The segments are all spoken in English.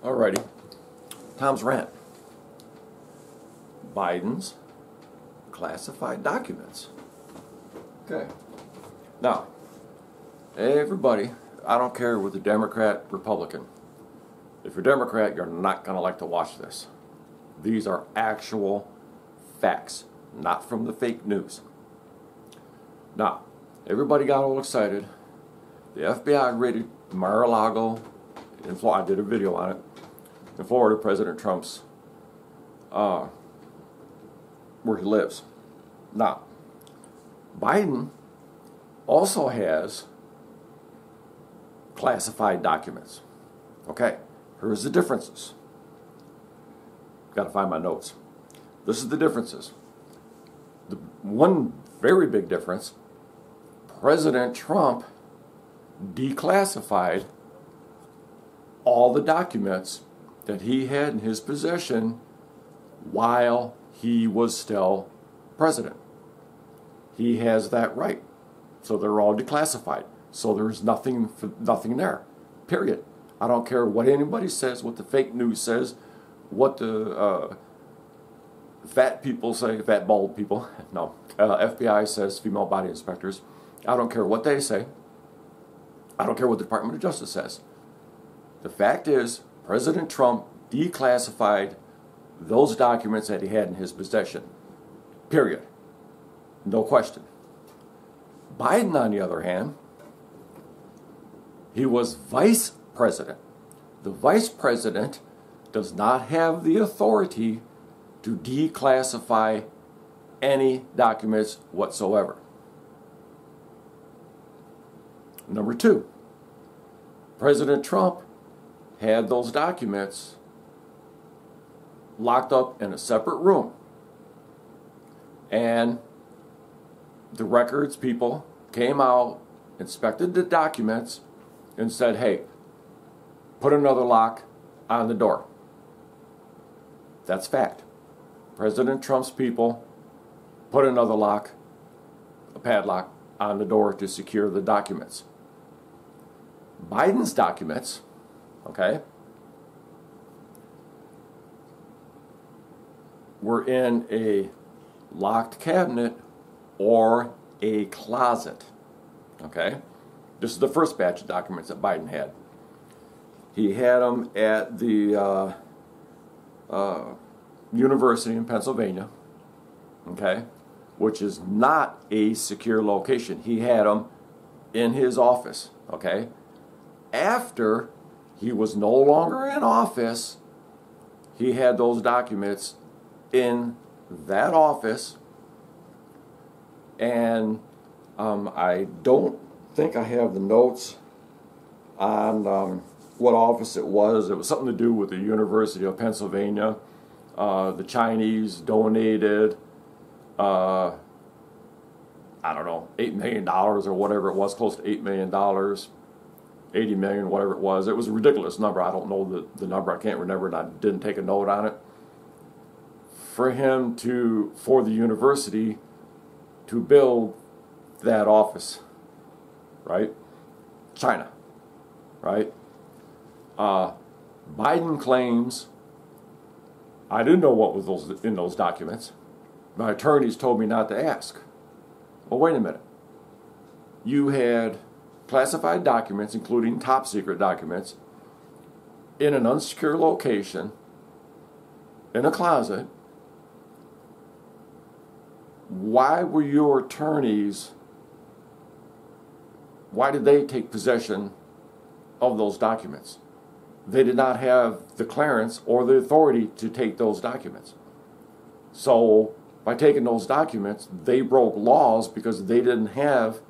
Alrighty, Tom's rant. Biden's classified documents. Okay. Now, everybody, I don't care whether Democrat, Republican. If you're Democrat, you're not going to like to watch this. These are actual facts, not from the fake news. Now, everybody got all excited. The FBI raided Mar-a-Lago in Florida. I did a video on it. In Florida, President Trump's, where he lives. Now, Biden also has classified documents. Okay, here's the differences. Got to find my notes. This is the differences. The one very big difference, President Trump declassified all the documents that he had in his possession while he was still president. He has that right. So they're all declassified. So there's nothing there. Period. I don't care what anybody says, what the fake news says, what the fat people say, fat bald people. No. FBI says, female body inspectors. I don't care what they say. I don't care what the Department of Justice says. The fact is, President Trump declassified those documents that he had in his possession. Period. No question. Biden, on the other hand, he was vice president. The vice president does not have the authority to declassify any documents whatsoever. Number two, President Trump had those documents locked up in a separate room. And the records people came out, inspected the documents, and said, hey, put another lock on the door. That's fact. President Trump's people put another lock, a padlock, on the door to secure the documents. Biden's documents, okay, were in a locked cabinet or a closet. Okay? This is the first batch of documents that Biden had. He had them at the university in Pennsylvania, okay, which is not a secure location. He had them in his office, okay? After he was no longer in office, he had those documents in that office, and I don't think I have the notes on what office it was. It was something to do with the University of Pennsylvania. The Chinese donated, I don't know, $8 million or whatever it was, close to $8 million, 80 million, whatever it was. It was a ridiculous number. I don't know the number. I can't remember, and I didn't take a note on it. For the university to build that office, right? China, right? Biden claims, I didn't know what was in those documents. My attorneys told me not to ask. Well, wait a minute. You had classified documents, including top secret documents, in an unsecure location, in a closet. Why were your attorneys, why did they take possession of those documents? They did not have the clearance or the authority to take those documents. So by taking those documents, they broke laws because they didn't have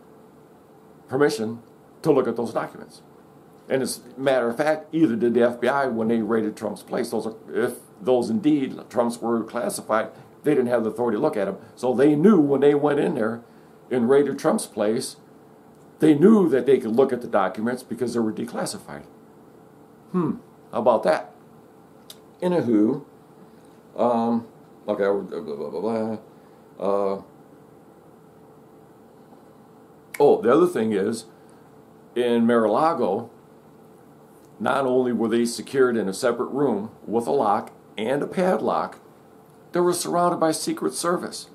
permission to look at those documents. And as a matter of fact, either did the FBI when they raided Trump's place. If those indeed Trump's were classified, they didn't have the authority to look at them. So they knew when they went in there and raided Trump's place, they knew that they could look at the documents because they were declassified. How about that? Anywho, okay, blah, blah, blah. Oh, the other thing is, in Mar-a-Lago, not only were they secured in a separate room with a lock and a padlock, they were surrounded by Secret Service.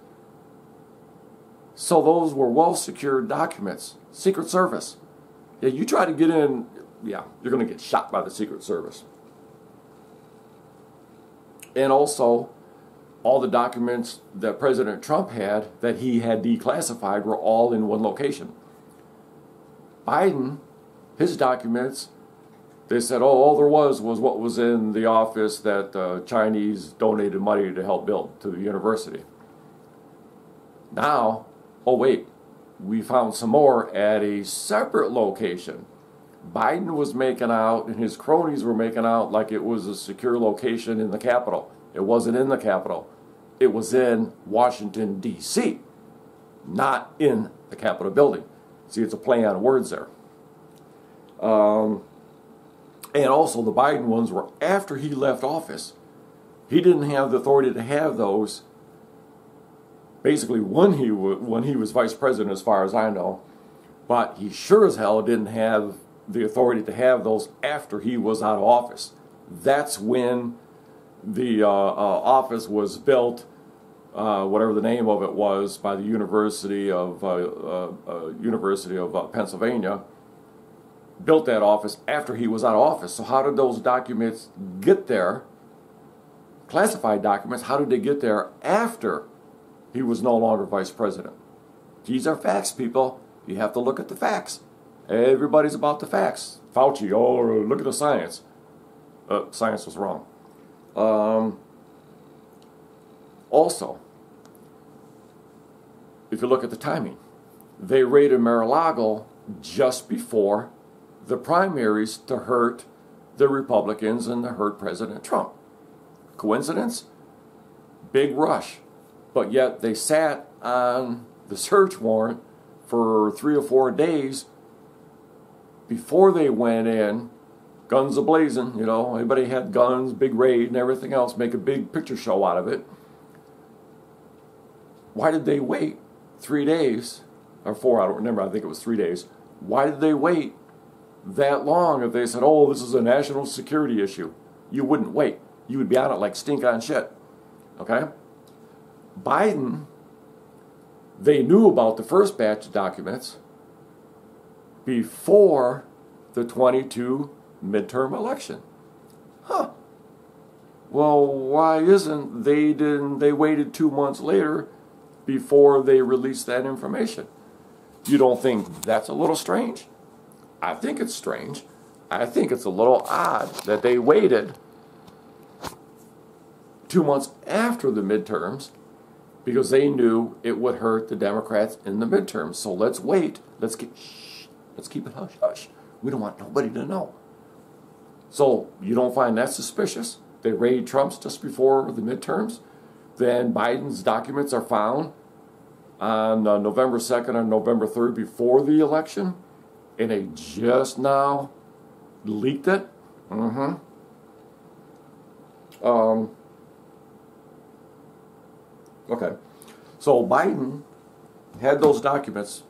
So those were well-secured documents. Secret Service. Yeah, you try to get in, yeah, you're going to get shot by the Secret Service. And also, all the documents that President Trump had that he had declassified were all in one location. Biden, his documents, they said, oh, all there was what was in the office that the Chinese donated money to help build to the university. Now, oh wait, we found some more at a separate location. Biden was making out, and his cronies were making out like it was a secure location in the Capitol. It wasn't in the Capitol. It was in Washington, D.C., not in the Capitol building. See, it's a play on words there. And also the Biden ones were after he left office. He didn't have the authority to have those basically when he was vice president, as far as I know. But he sure as hell didn't have the authority to have those after he was out of office. That's when the office was built, whatever the name of it was, by the University of Pennsylvania. Built that office after he was out of office. So how did those documents get there? Classified documents, how did they get there after he was no longer vice president? These are facts, people. You have to look at the facts. Everybody's about the facts. Fauci, oh, look at the science. Science was wrong. Also, if you look at the timing, they raided Mar-a-Lago just before the primaries to hurt the Republicans and to hurt President Trump. Coincidence? Big rush. But yet they sat on the search warrant for 3 or 4 days before they went in, guns a-blazing, you know, everybody had guns, big raid and everything else, make a big picture show out of it. Why did they wait 3 days, or 4, I don't remember, I think it was 3 days. Why did they wait that long if they said, oh, this is a national security issue? You wouldn't wait. You would be on it like stink on shit. Okay? Biden, they knew about the first batch of documents before the 22 midterm election. Huh. Well, why isn't they waited 2 months later before they released that information? You don't think that's a little strange? I think it's strange. I think it's a little odd that they waited 2 months after the midterms because they knew it would hurt the Democrats in the midterms. So let's wait. Let's keep it hush hush. We don't want nobody to know. So you don't find that suspicious? They raid Trump's just before the midterms. Then Biden's documents are found on November 2nd or November 3rd before the election, and they just now leaked it. Okay. So Biden had those documents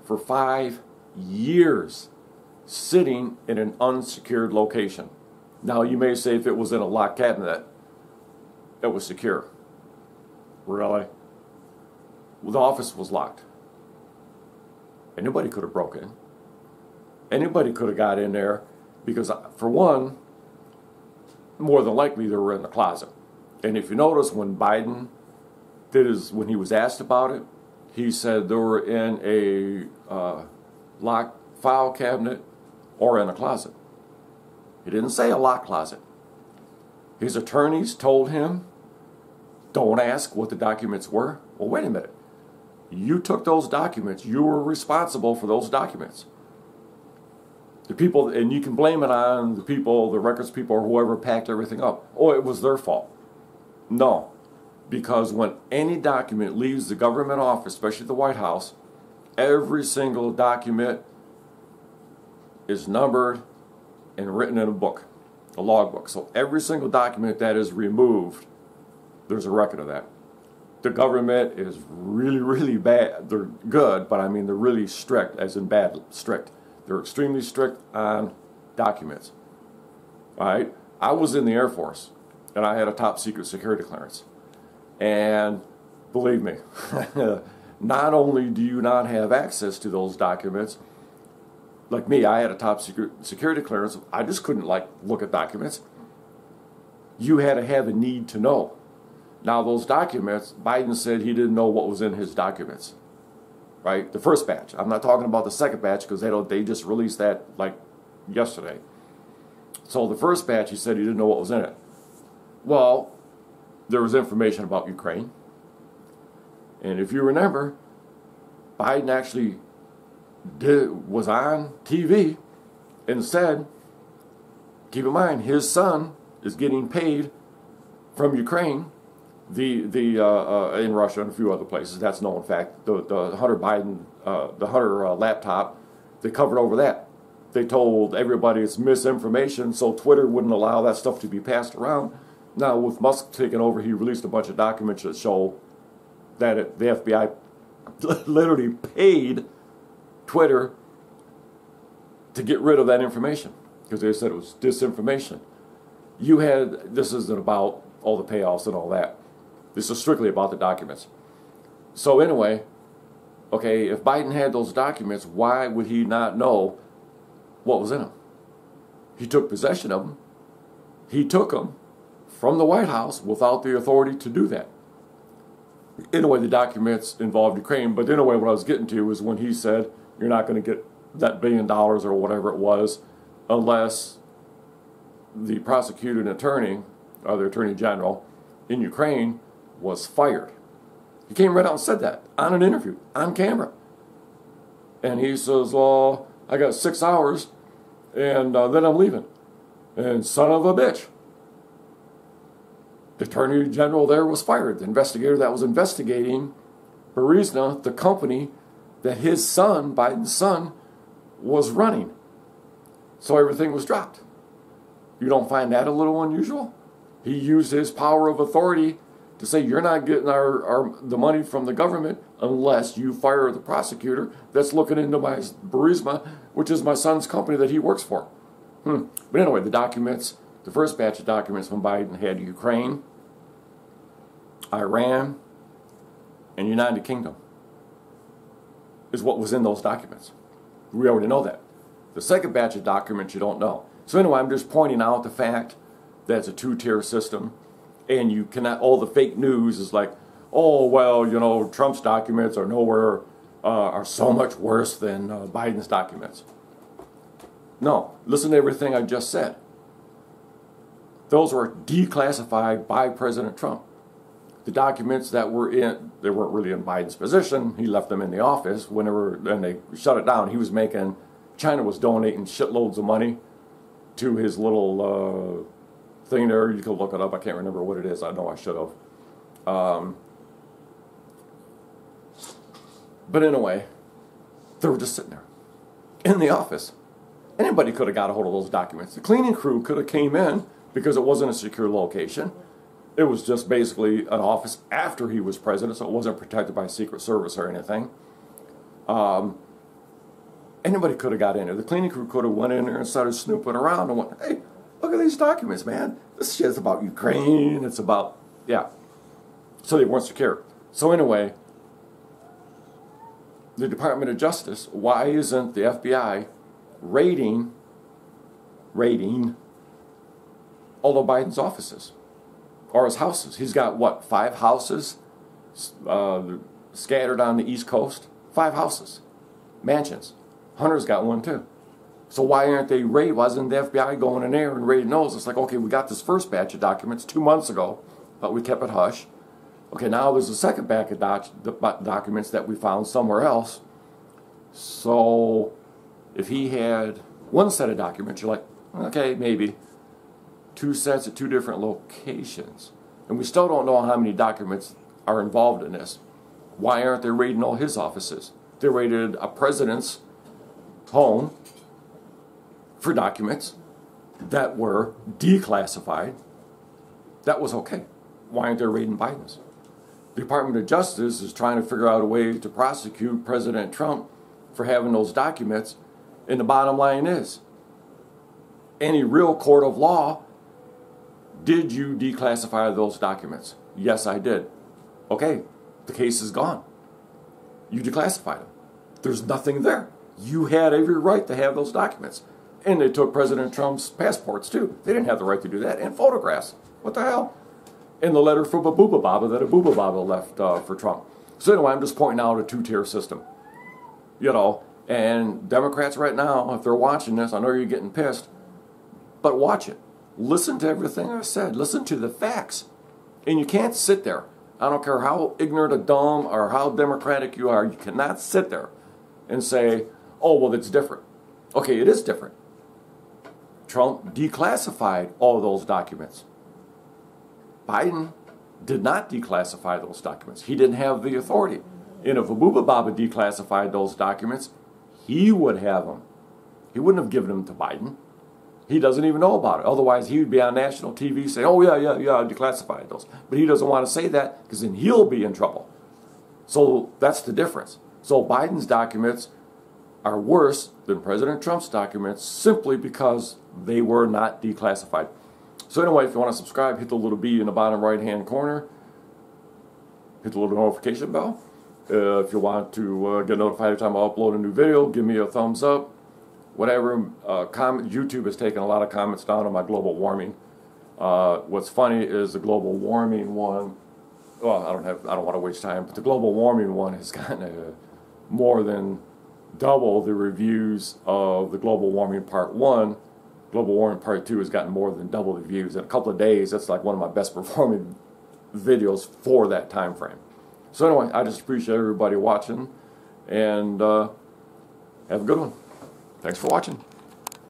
for 5 years sitting in an unsecured location. Now you may say if it was in a locked cabinet, it was secure. Really? Well, the office was locked. Anybody could have broke in. Anybody could have got in there because, for one, more than likely they were in the closet. And if you notice, when Biden when he was asked about it, he said they were in a locked file cabinet or in a closet. He didn't say a locked closet. His attorneys told him, don't ask what the documents were. Well, wait a minute. You took those documents. You were responsible for those documents. The people, and you can blame it on the people, the records people, or whoever packed everything up. Oh, it was their fault. No. Because when any document leaves the government office, especially the White House, every single document is numbered and written in a book, a logbook. So every single document that is removed, there's a record of that. The government is really, really bad. They're good, but I mean they're really strict, as in bad strict. They're extremely strict on documents. All right, I was in the Air Force, and I had a top secret security clearance. And believe me, not only do you not have access to those documents, like me, I had a top secret security clearance. I just couldn't look at documents. You had to have a need to know. Now those documents, Biden said he didn't know what was in his documents, right? The first batch. I'm not talking about the second batch because they just released that like yesterday. So the first batch, he said he didn't know what was in it. Well, there was information about Ukraine. And if you remember, Biden actually was on TV and said, keep in mind, his son is getting paid from Ukraine, in Russia and a few other places. That's known fact. The Hunter Biden, the Hunter laptop, they covered over that. They told everybody it's misinformation, so Twitter wouldn't allow that stuff to be passed around. Now, with Musk taking over, he released a bunch of documents that show that the FBI literally paid Twitter to get rid of that information because they said it was disinformation. This isn't about all the payoffs and all that. This is strictly about the documents. So anyway, okay, if Biden had those documents, why would he not know what was in them? He took possession of them. He took them from the White House without the authority to do that. In a way, the documents involved Ukraine, but in a way, what I was getting to is when he said, you're not going to get that $1 billion or whatever it was unless the prosecuting attorney, or the attorney general in Ukraine, was fired. He came right out and said that on an interview, on camera. And he says, well, I got 6 hours, and then I'm leaving. And son of a bitch. The attorney general there was fired. The investigator that was investigating Burisma, the company that his son, Biden's son, was running. So everything was dropped. You don't find that a little unusual? He used his power of authority to say, you're not getting the money from the government unless you fire the prosecutor that's looking into my Burisma, which is my son's company that he works for. But anyway, the documents, the first batch of documents from Biden had Ukraine, Iran, and United Kingdom is what was in those documents. We already know that. The second batch of documents you don't know. So anyway, I'm just pointing out the fact that it's a two-tier system, and you cannot, all the fake news is like, oh, well, you know, Trump's documents are nowhere, are so much worse than Biden's documents. No, listen to everything I just said. Those were declassified by President Trump. The documents that were in, they weren't really in Biden's possession. He left them in the office and they shut it down. He was making, China was donating shitloads of money to his little thing there. You can look it up. I can't remember what it is. I know I should have. But anyway, they were just sitting there in the office. Anybody could have got a hold of those documents. The cleaning crew could have came in because it wasn't a secure location. It was just basically an office after he was president, so it wasn't protected by Secret Service or anything. Anybody could have got in there. The cleaning crew could have went in there and started snooping around and went, hey, look at these documents, man. This shit's about Ukraine. It's about, yeah. So they weren't secure. So anyway, the Department of Justice, why isn't the FBI raiding all of Biden's offices or his houses? He's got, what, 5 houses scattered on the East Coast? 5 houses, mansions. Hunter's got one too. So why aren't they raiding? Why isn't the FBI going in there and raiding those? It's like, okay, we got this first batch of documents 2 months ago, but we kept it hush. Okay, now there's a second batch of documents that we found somewhere else. So if he had one set of documents, you're like, okay, maybe. 2 sets at 2 different locations. And we still don't know how many documents are involved in this. Why aren't they raiding all his offices? They raided a president's home for documents that were declassified. That was okay. Why aren't they raiding Biden's? The Department of Justice is trying to figure out a way to prosecute President Trump for having those documents. And the bottom line is, any real court of law, did you declassify those documents? Yes, I did. Okay, the case is gone. You declassified them. There's nothing there. You had every right to have those documents. And they took President Trump's passports too. They didn't have the right to do that. And photographs. What the hell? And the letter from Abuba Baba that Abuba Baba left for Trump. So anyway, I'm just pointing out a two-tier system. You know, and Democrats right now, if they're watching this, I know you're getting pissed, but watch it. Listen to everything I said. Listen to the facts. And you can't sit there. I don't care how ignorant or dumb or how democratic you are, you cannot sit there and say, oh, well, it's different. Okay, it is different. Trump declassified all those documents. Biden did not declassify those documents. He didn't have the authority. And if Abuba Baba declassified those documents, he would have them. He wouldn't have given them to Biden. He doesn't even know about it. Otherwise, he would be on national TV saying, oh, yeah, I declassified those. But he doesn't want to say that because then he'll be in trouble. So that's the difference. So Biden's documents are worse than President Trump's documents simply because they were not declassified. So anyway, if you want to subscribe, hit the little B in the bottom right-hand corner. Hit the little notification bell. If you want to get notified every time I upload a new video, give me a thumbs up. Whatever. YouTube has taken a lot of comments down on my global warming. What's funny is the global warming one. Well, I don't want to waste time, but the global warming one has gotten more than double the reviews of the global warming part 1. Global warming part 2 has gotten more than double the views. In a couple of days, that's like one of my best performing videos for that time frame. So anyway, I just appreciate everybody watching, and have a good one. Thanks for watching.